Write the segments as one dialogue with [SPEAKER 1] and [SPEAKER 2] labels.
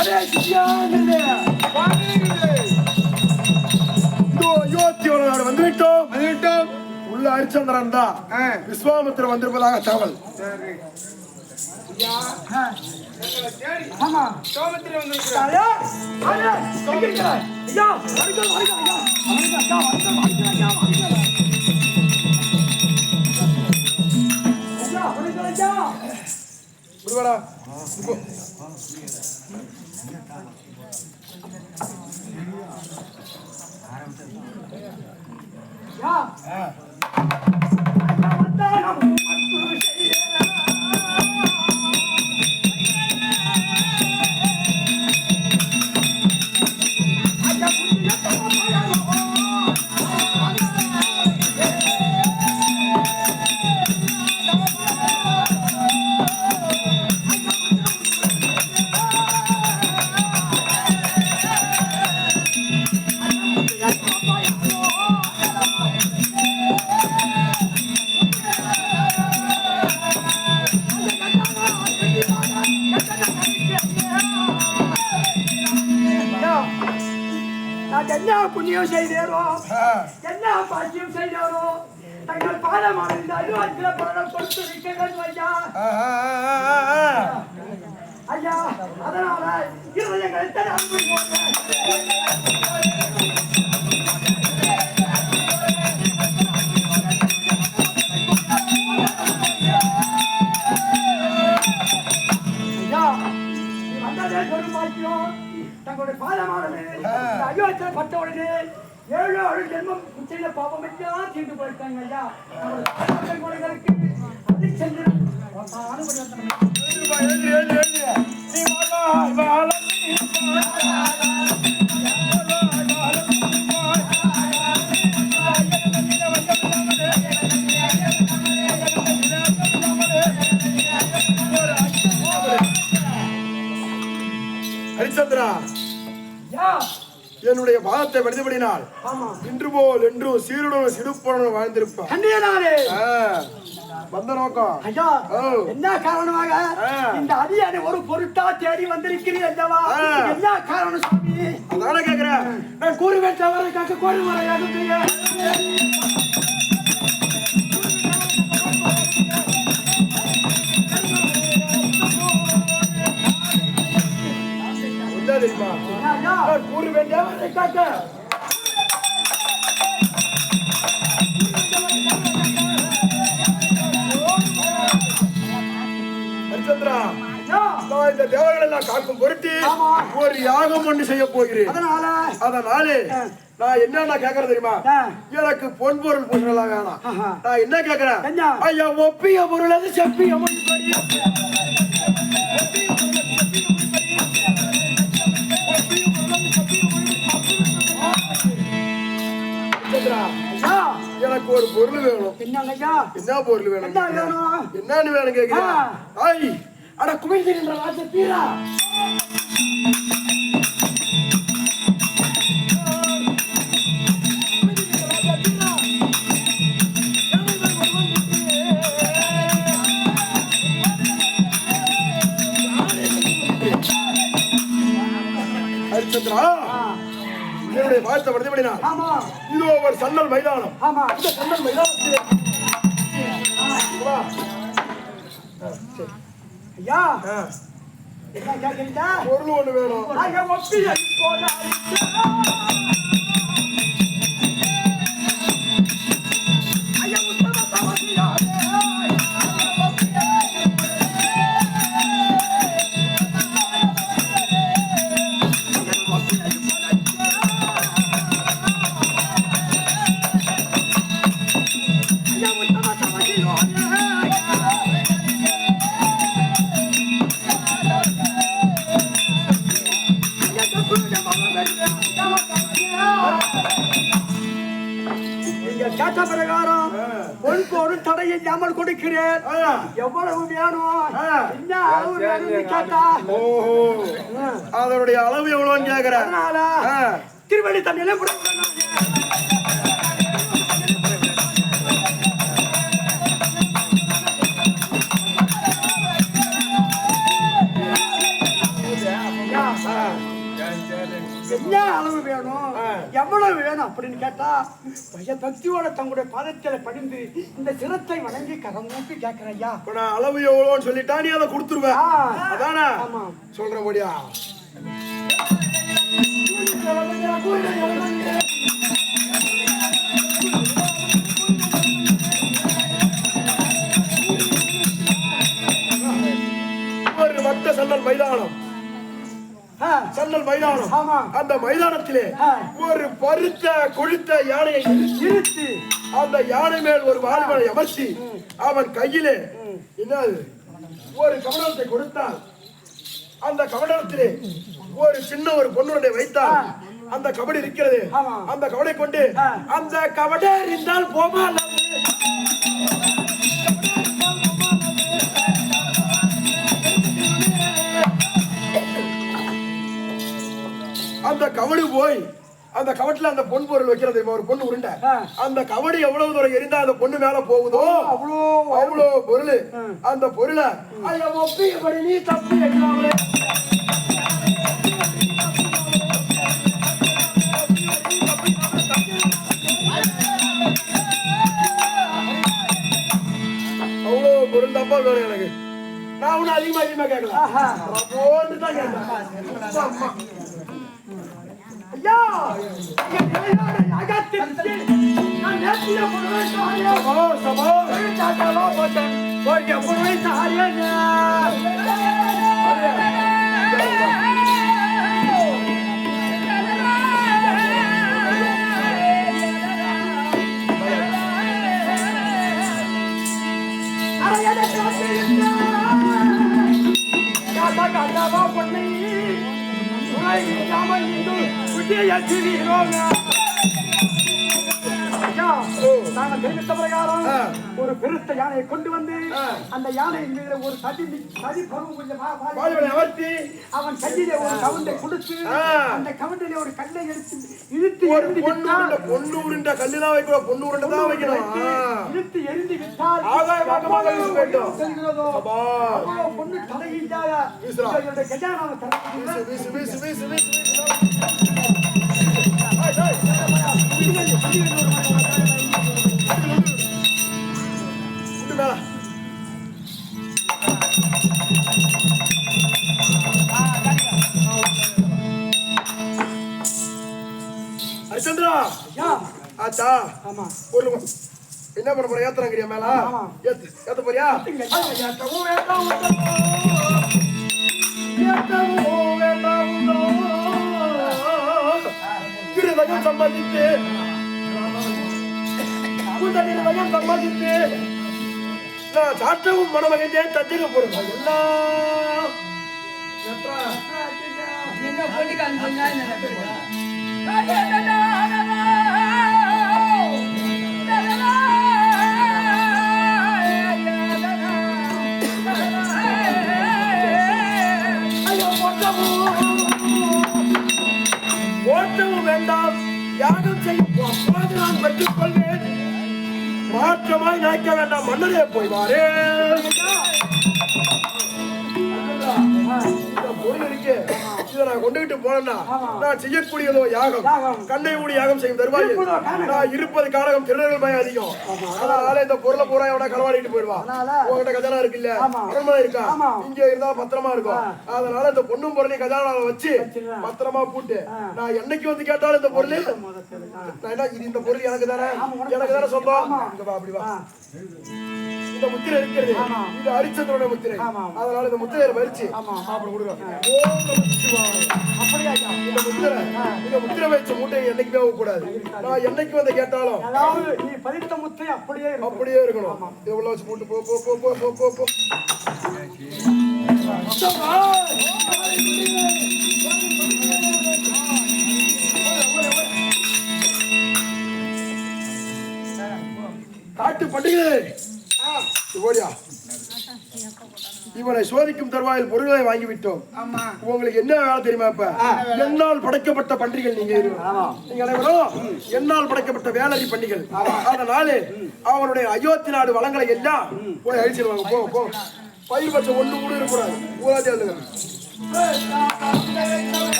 [SPEAKER 1] அதே சித்தியானது நாடு வந்துவிட்டோம். உள்ள ஹரிச்சந்திரன் தான் விஸ்வாமித்திரர் வந்திருப்பதாக தகவல்.
[SPEAKER 2] ஆமா சோமத்திரி வந்திருக்கிறார்.
[SPEAKER 3] என்ன புண்ணியம் செய்தேரோ, என்ன பாக்கியம் செய்தேரோ, தங்கள் பாதமான இந்த அருவாக்கில பணம் கொடுத்து விட்டீர்கள் ஐயா. ஐயா, அதனால இருதயங்கள் எத்தனை அன்பு தங்களுடைய பாதமானது அயோத்தியில் பட்டவுடனே 7 ஜென்மம் செய்த பாவம் எல்லாம் தீர்ந்து போயிட்டாங்க ஐயா. குறைகளுக்கு அது சென்று
[SPEAKER 1] ஹரிச்சந்திரா, என்னுடைய பாதத்தை வடிதபடினால் இன்று போல் என்றும் சீருடன் சிடுப்புடன் வாழ்ந்திருப்பான். வந்த நோக்கம்
[SPEAKER 3] ஐயா, என்ன காரணமாக இந்த அடியானை ஒரு பொருட்டா தேடி வந்திருக்கிறீர் அல்லவா? என்ன காரணம் சுவாமி?
[SPEAKER 1] அதான கேக்குறேன்.
[SPEAKER 3] நான் கூறுவேன் தவறுக்காக கோருமுறையாக
[SPEAKER 1] தெரியுமா? கூறு வேண்டிய ஹரிச்சந்திரா, இந்த தேவர்கள் எல்லாம் காக்கும் பொருட்டு ஒரு யாகம் ஒன்று செய்ய போகிறேன். அதனாலே நான் என்ன கேக்குறேன் தெரியுமா? எனக்கு பொன் பொருள் பூசலாம் வேணாம். நான் என்ன கேக்குறேன்? ஐயா, ஒப்பிய பொருள் அது செப்பிய எனக்கு ஒரு பொருள் வேணும். என்ன பொருள் வேணும்? என்னன்னு வேணும் கேக்குறேன். அட குமிழ்கின்ற ராஜ தீரா, ஹரிச்சந்திரா, என்னுடைய வாழ்த்தை வடிதபடினா இதோ ஒரு சன்னல் மைதானம். இந்த சன்னல் மைதானத்தில்
[SPEAKER 3] ஐயா, என்ன கேட்கிறீங்க?
[SPEAKER 1] பொருள் ஒண்ணு வேணும்.
[SPEAKER 3] கேட்ட பிரகாரம் பொன் பொருள் தடை இல்லாமல் கொடுக்கிறேன். எவ்வளவு வேணும், என்ன அளவு வேணும்னு கேட்டா
[SPEAKER 1] அதனுடைய அளவு எவ்வளவுன்னு கேக்குறேன்.
[SPEAKER 3] அதனால திருவள்ளி தண்ணியில என்ன அளவு வேணும் எவ்வளவு வேணும் அப்படின்னு கேட்டா பக்தியோட தங்களுடைய பாதத்தில படிந்து இந்த சிரத்தை வணங்கி கரம் ஊப்பி கேட்கிறேன் ஐயா.
[SPEAKER 1] நான் அளவு எவ்வளோன்னு சொல்லிட்டா நீ அதை கொடுத்துருவேன் அதானே சொல்றபடியா. ஒரு வட்ட சன்னல் மைதானம், சன்னல் மைதானம். அந்த மைதானத்திலே ஒரு பருத்த கொழுத்த யானையை இழுத்து அந்த யானை மேல் ஒரு வாலிபனை அமர்த்தி அவன் கையிலே என்ன ஒரு கமண்டலத்தை கொடுத்தால் அந்த கமண்டலத்திலே ஒரு சின்ன ஒரு பொண்ணுடைய வைத்தால் அந்த கபடி இருக்கிறது. அந்த கபடை கொண்டு அந்த கபடை இருந்தால் போமா அந்த கபடி போய் அந்த கவட்டில அந்த பொன் பொருள் வைக்கிறது ஒரு பொண்ணு உருண்டை. அந்த கபடி எவ்வளவு தூரம் எரிந்தா அந்த பொண்ணு மேல போகுதோ அவ்வளோ பொருள். அந்த பொருளை நீ தப்பி அவ்வளோ பொருள் தப்பா வேணும் எனக்கு. நான் ஒன்னும் அதிகமா கேட்கல தான் கேட்டேன். ஐயா ஒரு பெருத்த யானையை கொண்டு வந்து அந்த யானையின் மீது ஒரு சதி அமர்த்தி அவன் கையிலே ஒரு கவுண்டை கொடுத்து அந்த கவுண்டிலே ஒரு கல்லை எடுத்து இழுத்து எரிந்து பொண்ணு உருண்ட கல்லுதான் வைக்கணும், பொண்ணு உருண்டை தான் வைக்கணும். இழுத்து எரிந்து விட்டால் பொண்ணு தலையில்லாத கஜானாவை ஹரிச்சந்திரா ஆச்சா ஒரு என்ன பண்ண போற ஏத்துறாங்கறியா மேல ஏத்த போறியா? திருவகம் சம்பாதித்து சம்பாதித்து நான் சாட்டவும் மனமகிழ்ந்தே தத்திர போறேன் எல்லாம் ஓட்டவும் வேண்டாம், யாகம் செய்யும் அப்போது நான் பெற்றுக் கொள்வேன். மாற்றமாய் நினைக்க வேண்டாம், மன்னரே போய் வாரே. பொருள் இருக்கு, இதை நான் கொண்டுகிட்டு போனேன்னா நான் செய்யக்கூடியதோ யாகம், கண்ணை மூடி யாகம் செய்யும் தருவாய். நான் இருப்பது காரகம், திருடர்கள் பயம் அதிகம். அதனால இந்த பொருளை பூரா எவனா களவாடிட்டு போயிடுவான். உங்ககிட்ட கஜானா இருக்கு இல்ல, அரண்மனை இருக்கா, இங்க இருந்தா பத்திரமா இருக்கும். அதனால இந்த பொண்ணும் பொருளையும் கஜானாவை வச்சு பத்திரமா பூட்டு. நான் என்னைக்கு வந்து கேட்டாலும் இந்த பொருள் நான் என்ன இது, இந்த பொருள் எனக்கு தானே, எனக்கு தானே சொந்தம். அப்படி வா, இந்த முத்திரை இருக்கிறது, இது ஹரிச்சந்திரனுடைய முத்திரை. அதனால இந்த முத்திரையை வரிச்சு அப்படி கொடுங்க. இந்த முத்திரை வச்ச மூட்டையை என்னைக்குமே போக கூடாது. நான் என்னைக்கு வந்து கேட்டாலும் நீ பதித்த முத்திரை அப்படியே இருக்கணும். எவ்வளவு வச்சு போட்டு போ போ போ போ போ போ. காட்டு பண்டிகை இவனை சோதிக்கும் தருவாயில் பொருள்களை வாங்கிவிட்டோம். உங்களுக்கு என்ன வேலை தெரியுமா? இப்ப என்னால் படைக்கப்பட்ட பன்றிகள் நீங்க நீங்க அனைவரும் என்னால் படைக்கப்பட்ட வேலரி பண்டிகள். அதனாலே அவனுடைய அயோத்தி நாடு வளங்களை எல்லாம் போய் அழிச்சிருவாங்க. போ போ, பயிர் பச்சை ஒண்ணு கூட இருக்கக்கூடாது. ஊராட்சி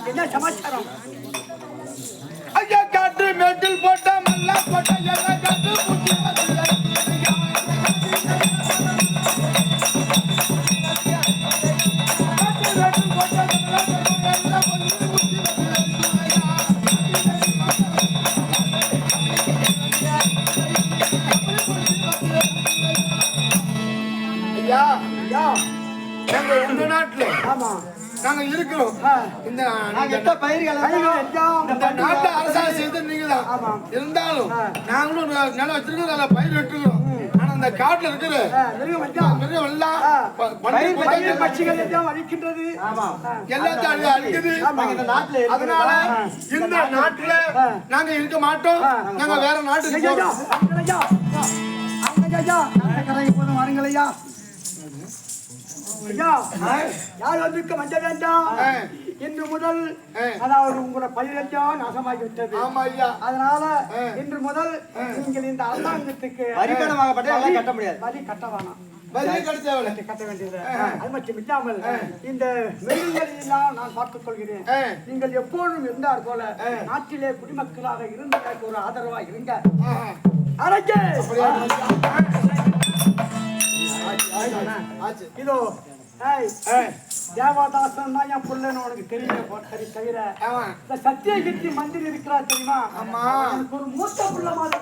[SPEAKER 3] என்ன சமாச்சாரம்?
[SPEAKER 1] ஐயா காட்டு மேட்டில் போட்ட மல்லா போட்ட எல்லாம் காட்டு பூச்சி ஐயா
[SPEAKER 3] ஐயா,
[SPEAKER 1] நாங்க உங்க நாட்டுல
[SPEAKER 3] ஆமா
[SPEAKER 1] நாங்க இருக்கிறோம். இந்த
[SPEAKER 3] பயிர்கள்
[SPEAKER 1] நாட்டை அரசாங்கம் செய்து நீங்கதான்.
[SPEAKER 3] ஆமா.
[SPEAKER 1] இருந்தாலும் நாங்களும் நிலம் வச்சிருக்கோம், நல்ல பயிர் வெட்டுக்கிறோம். ஆனா இந்த காட்டுல இருக்கிற மிருகம் எல்லாம்
[SPEAKER 3] பயிர் பட்சிகள் எல்லாம் அழிக்கின்றது.
[SPEAKER 1] எல்லாத்தையும் அழிக்குது. அதனால இந்த நாட்டுல நாங்க இருக்க மாட்டோம். நாங்க வேற நாட்டுக்கு போறோம்.
[SPEAKER 3] வாருங்களையா ஐயா, யார் வந்திருக்க மஞ்ச வேண்டாம். இன்று முதல் அதாவது உங்களோட பயிரெல்லாம் நாசமாகி விட்டது.
[SPEAKER 1] ஆமா ஐயா.
[SPEAKER 3] அதனால இன்று முதல் நீங்கள் இந்த அரசாங்கத்துக்கு
[SPEAKER 2] வரிப்பணமாக கட்ட முடியாது.
[SPEAKER 3] வரி கட்ட வேணாம்.
[SPEAKER 1] கட்ட
[SPEAKER 3] வேண்டியது. அது மட்டும் இல்லாமல் இந்த மிருகங்களை எல்லாம் நான் பார்த்துக் கொள்கிறேன். நீங்கள் எப்பொழுதும் இருந்தார் போல நாட்டிலே குடிமக்களாக இருந்த ஒரு ஆதரவா இருங்க. அரங்கே இதோ தேவதாசன் தான் என் பிள்ளைன்னு உனக்கு தெரியல தவிர இந்த சத்தியகீர்த்தி மந்திரி இருக்கிறா தெரியுமா? எனக்கு ஒரு மூத்த பிள்ளை மாதிரி